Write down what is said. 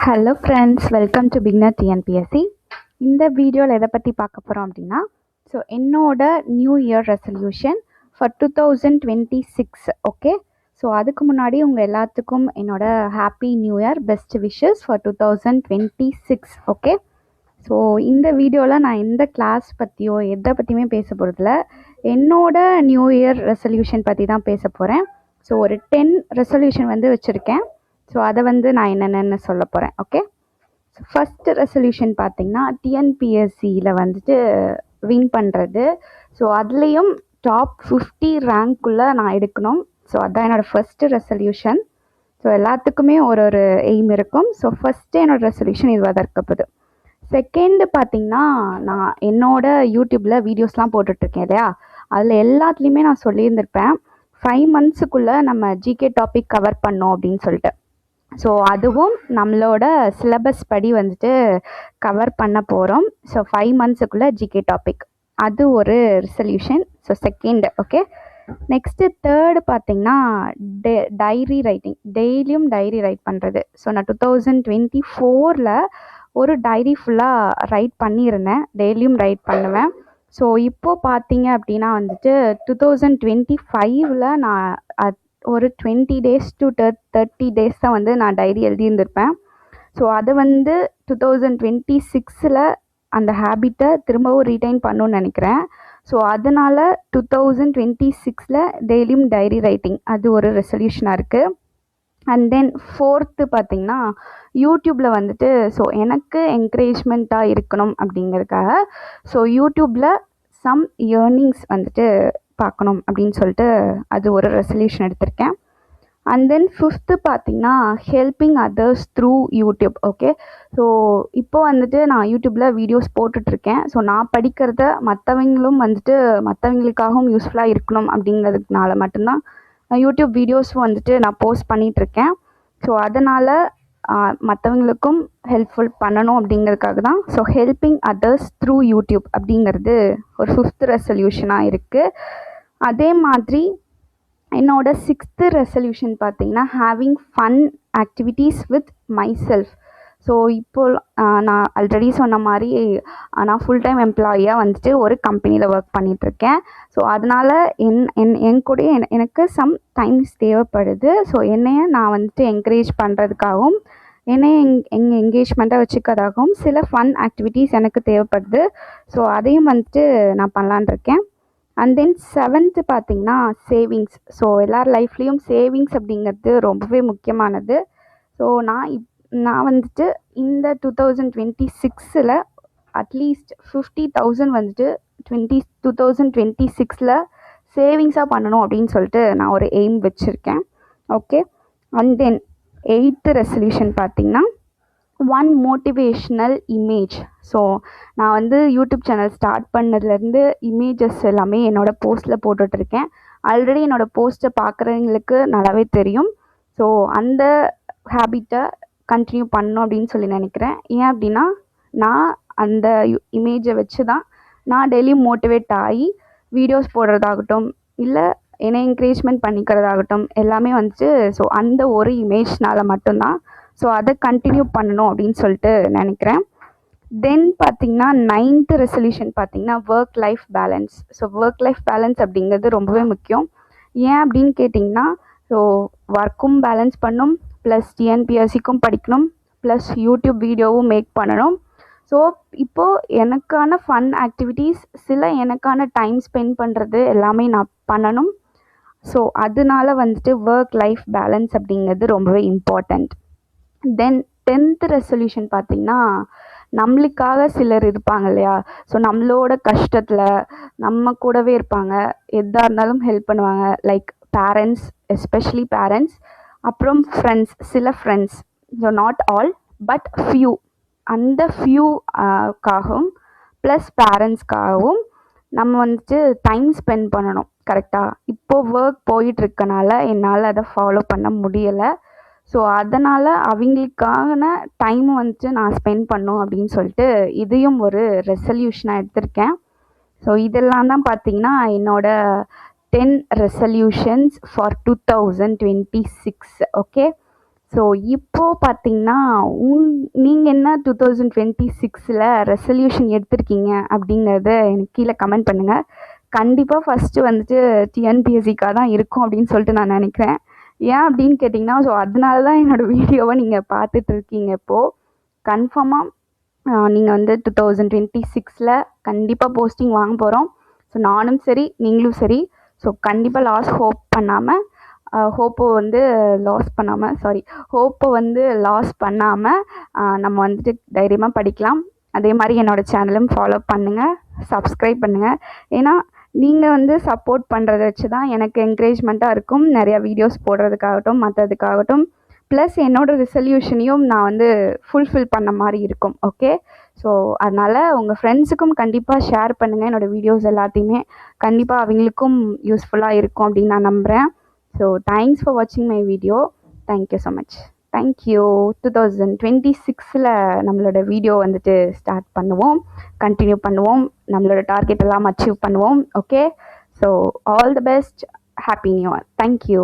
Hello friends, welcome to beginner TNPSC. இந்த வீடியோவில் எதை பற்றி பார்க்க போகிறோம் அப்படின்னா, என்னோட new year resolution for 2026. Okay, அதுக்கு முன்னாடி உங்கள் எல்லாத்துக்கும் என்னோட happy new year, best wishes for 2026. Okay, இந்த வீடியோவில் நான் எந்த கிளாஸ் பற்றியோ எதை பற்றியுமே பேச போகிறதில்ல. என்னோட நியூ இயர் ரெசல்யூஷன் பற்றி தான் பேச போகிறேன். ஒரு 10 ரெசல்யூஷன் வச்சுருக்கேன். அதை நான் என்னென்னு சொல்ல போகிறேன். ஓகே, ஃபஸ்ட்டு ரெசல்யூஷன் பார்த்திங்கன்னா டிஎன்பிஎஸ்சியில் வின் பண்ணுறது. அதுலேயும் டாப் 50 ரேங்க்குள்ளே நான் எடுக்கணும். அதுதான் என்னோடய ஃபஸ்ட்டு ரெசல்யூஷன். எல்லாத்துக்குமே ஒரு எய்ம் இருக்கும். ஃபஸ்ட்டு என்னோடய ரெசல்யூஷன் இது இருக்கப்போகுது. செகண்டு பார்த்திங்கன்னா, நான் என்னோடய யூடியூப்பில் வீடியோஸ்லாம் போட்டுட்ருக்கேன் இல்லையா, அதில் எல்லாத்துலேயுமே நான் சொல்லியிருந்திருப்பேன் 5 மந்த்ஸுக்குள்ளே நம்ம ஜிகே டாபிக் கவர் பண்ணோம் அப்படின்னு சொல்லிட்டு. அதுவும் நம்மளோட சிலபஸ் படி கவர் பண்ண போகிறோம். 5 மந்த்ஸுக்குள்ளே ஜிகே டாபிக், அது ஒரு resolution. Second. Okay, next third பார்த்திங்கன்னா டைரி ரைட்டிங், டெய்லியும் டைரி ரைட் பண்ணுறது. நான் 2024 ஒரு டைரி ஃபுல்லாக ரைட் பண்ணியிருந்தேன், டெய்லியும் ரைட் பண்ணுவேன். இப்போது பார்த்தீங்க அப்படின்னா 2025 நான் ஒரு 20 days to 30 days தான் நான் டைரி எழுதியிருந்திருப்பேன். அதை 2026 அந்த ஹேபிட்டை திரும்பவும் ரீட்டைன் பண்ணணும்னு நினைக்கிறேன். அதனால் 2026 டெய்லியும் டைரி ரைட்டிங், அது ஒரு ரெசல்யூஷனாக இருக்குது. அண்ட் தென் ஃபோர்த்து பார்த்திங்கன்னா யூடியூப்பில் எனக்கு என்கரேஜ்மெண்ட்டாக இருக்கணும் அப்படிங்கிறதுக்காக யூடியூப்பில் சம் ஏர்னிங்ஸ் பார்க்கணும் அப்படின்னு சொல்லிட்டு அது ஒரு ரெசல்யூஷன் எடுத்திருக்கேன். அண்ட் தென் ஃபிஃப்த்து பார்த்திங்கன்னா helping others through YouTube. Okay, இப்போ நான் யூடியூப்பில் வீடியோஸ் போட்டுட்ருக்கேன். நான் படிக்கிறத மற்றவங்களும் மற்றவங்களுக்காகவும் யூஸ்ஃபுல்லாக இருக்கணும் அப்படிங்கிறதுனால மட்டும்தான் யூடியூப் வீடியோஸும் நான் போஸ்ட் பண்ணிகிட்ருக்கேன். அதனால் மற்றவங்களுக்கும் ஹெல்ப்ஃபுல் பண்ணணும் அப்படிங்கிறதுக்காக தான் ஹெல்பிங் அதர்ஸ் த்ரூ யூடியூப் அப்படிங்கிறது ஒரு 5th ரெசல்யூஷனாக இருக்குது. அதே மாதிரி என்னோட 6th ரெசல்யூஷன் பார்த்திங்கன்னா having fun activities with my self. இப்போது நான் ஆல்ரெடி சொன்ன மாதிரி நான் ஃபுல் டைம் எம்ப்ளாயியாக ஒரு கம்பெனியில் ஒர்க் பண்ணிகிட்ருக்கேன். அதனால் என் கூட எனக்கு சம் டைம்ஸ் தேவைப்படுது. என்னைய நான் என்கரேஜ் பண்ணுறதுக்காகவும் என்னைய என்கேஜ்மெண்ட்டாக வச்சுக்கிறதாகவும் சில ஃபன் ஆக்டிவிட்டீஸ் எனக்கு தேவைப்படுது. அதையும் நான் பண்ணலான் இருக்கேன். அண்ட் தென் 7th பார்த்திங்கன்னா சேவிங்ஸ். எல்லார் லைஃப்லேயும் சேவிங்ஸ் அப்படிங்கிறது ரொம்பவே முக்கியமானது. நான் இந்த 2026 அட்லீஸ்ட் 50,000 2026 சேவிங்ஸாக பண்ணணும் அப்படின்னு சொல்லிட்டு நான் ஒரு எய்ம் வச்சுருக்கேன். Okay, and then 8th resolution பார்த்திங்கன்னா ஒன் மோட்டிவேஷ்னல் இமேஜ். நான் யூடியூப் சேனல் ஸ்டார்ட் பண்ணதுலேருந்து இமேஜஸ் எல்லாமே என்னோடய போஸ்ட்டில் போட்டுட்ருக்கேன். ஆல்ரெடி என்னோடய போஸ்ட்டை பார்க்குறவங்களுக்கு நல்லாவே தெரியும். அந்த ஹேபிட்டை கண்டினியூ பண்ணணும் அப்படின்னு சொல்லி நினைக்கிறேன். ஏன் அப்படின்னா, நான் அந்த இமேஜை வச்சு தான் நான் டெய்லியும் மோட்டிவேட் ஆகி வீடியோஸ் போடுறதாகட்டும், இல்லை என்னை என்கரேஜ்மெண்ட் பண்ணிக்கிறதாகட்டும், எல்லாமே அந்த ஒரு இமேஜ்னால் மட்டும்தான். அதை கண்டினியூ பண்ணணும் அப்படின்னு சொல்லிட்டு நினைக்கிறேன். தென் பார்த்திங்கன்னா 9th ரெசல்யூஷன் பார்த்திங்கன்னா work life balance. Work life balance அப்படிங்கிறது ரொம்பவே முக்கியம். ஏன் அப்படின்னு கேட்டிங்கன்னா, ஒர்க்கும் பேலன்ஸ் பண்ணணும், ப்ளஸ் டிஎன்பிஎஸ்சிக்கும் படிக்கணும், ப்ளஸ் யூடியூப் வீடியோவும் மேக் பண்ணணும். இப்போது எனக்கான ஃபன் ஆக்டிவிட்டீஸ், சில எனக்கான டைம் ஸ்பெண்ட் பண்ணுறது எல்லாமே நான் பண்ணணும். அதனால ஒர்க் லைஃப் பேலன்ஸ் அப்படிங்கிறது ரொம்பவே இம்பார்ட்டண்ட். தென் 10th ரெசல்யூஷன் பார்த்திங்கன்னா நம்மளுக்காக சிலர் இருப்பாங்க இல்லையா, நம்மளோட கஷ்டத்தில் நம்ம கூடவே இருப்பாங்க, எதாக இருந்தாலும் ஹெல்ப் பண்ணுவாங்க. லைக் பேரண்ட்ஸ், எஸ்பெஷலி பேரண்ட்ஸ், அப்புறம் ஃப்ரெண்ட்ஸ், சில friends, not all but few, அந்த ஃபியூக்காகவும் ப்ளஸ் பேரண்ட்ஸ்க்காகவும் நம்ம டைம் ஸ்பெண்ட் பண்ணணும். கரெக்டாக இப்போது ஒர்க் போயிட்டுருக்கனால என்னால் அதை ஃபாலோ பண்ண முடியலை. அதனால் அவங்களுக்கான டைம் நான் ஸ்பெண்ட் பண்ணணும் அப்படின்னு சொல்லிட்டு இதையும் ஒரு ரெசல்யூஷனாக எடுத்திருக்கேன். இதெல்லாம் தான் பார்த்திங்கன்னா என்னோடய 10 ரெசல்யூஷன்ஸ் ஃபார் 2026. ஓகே, ஸோ இப்போது பார்த்தீங்கன்னா நீங்கள் என்ன 2026 ரெசல்யூஷன் எடுத்திருக்கீங்க அப்படிங்கிறத எனக்கு கீழே கமெண்ட் பண்ணுங்கள். கண்டிப்பாக ஃபஸ்ட்டு வந்துட்டு டிஎன்பிஎஸ்சிக்காக தான் இருக்கும் அப்படின்னு சொல்லிட்டு நான் நினைக்கிறேன். ஏன் அப்படின்னு கேட்டிங்கன்னா, ஸோ அதனால தான் என்னோடய வீடியோவை நீங்கள் பார்த்துட்ருக்கீங்க இப்போது. கன்ஃபார்மாக நீங்கள் வந்து 2026 கண்டிப்பாக போஸ்டிங் வாங்க போகிறோம். ஸோ நானும் சரி நீங்களும் சரி. ஸோ கண்டிப்பாக ஹோப்பை வந்து லாஸ் பண்ணாமல் நம்ம வந்துட்டு தைரியமாக படிக்கலாம். அதே மாதிரி என்னோடய சேனலும் ஃபாலோ பண்ணுங்கள், சப்ஸ்கிரைப் பண்ணுங்கள். ஏன்னா நீங்கள் வந்து சப்போர்ட் பண்ணுறத வச்சு தான் எனக்கு என்கரேஜ்மெண்ட்டாக இருக்கும் நிறையா வீடியோஸ் போடுறதுக்காகட்டும் மற்றதுக்காகட்டும். ப்ளஸ் என்னோடய ரெசல்யூஷனையும் நான் வந்து ஃபுல்ஃபில் பண்ண மாதிரி இருக்கும். ஓகே, ஸோ அதனால் உங்கள் ஃப்ரெண்ட்ஸுக்கும் கண்டிப்பாக ஷேர் பண்ணுங்கள். என்னோடய வீடியோஸ் எல்லாத்தையுமே கண்டிப்பாக அவங்களுக்கும் யூஸ்ஃபுல்லாக இருக்கும் அப்படின்னு நான் நம்புகிறேன். ஸோ தேங்க்ஸ் ஃபார் வாட்சிங் my video. Thank you so much. Thank you. 2026 நம்மளோட வீடியோ வந்துட்டு ஸ்டார்ட் பண்ணுவோம், கண்டினியூ பண்ணுவோம், நம்மளோட டார்கெட் எல்லாம் அச்சீவ் பண்ணுவோம். Okay, so all the best. Happy new year. Thank you.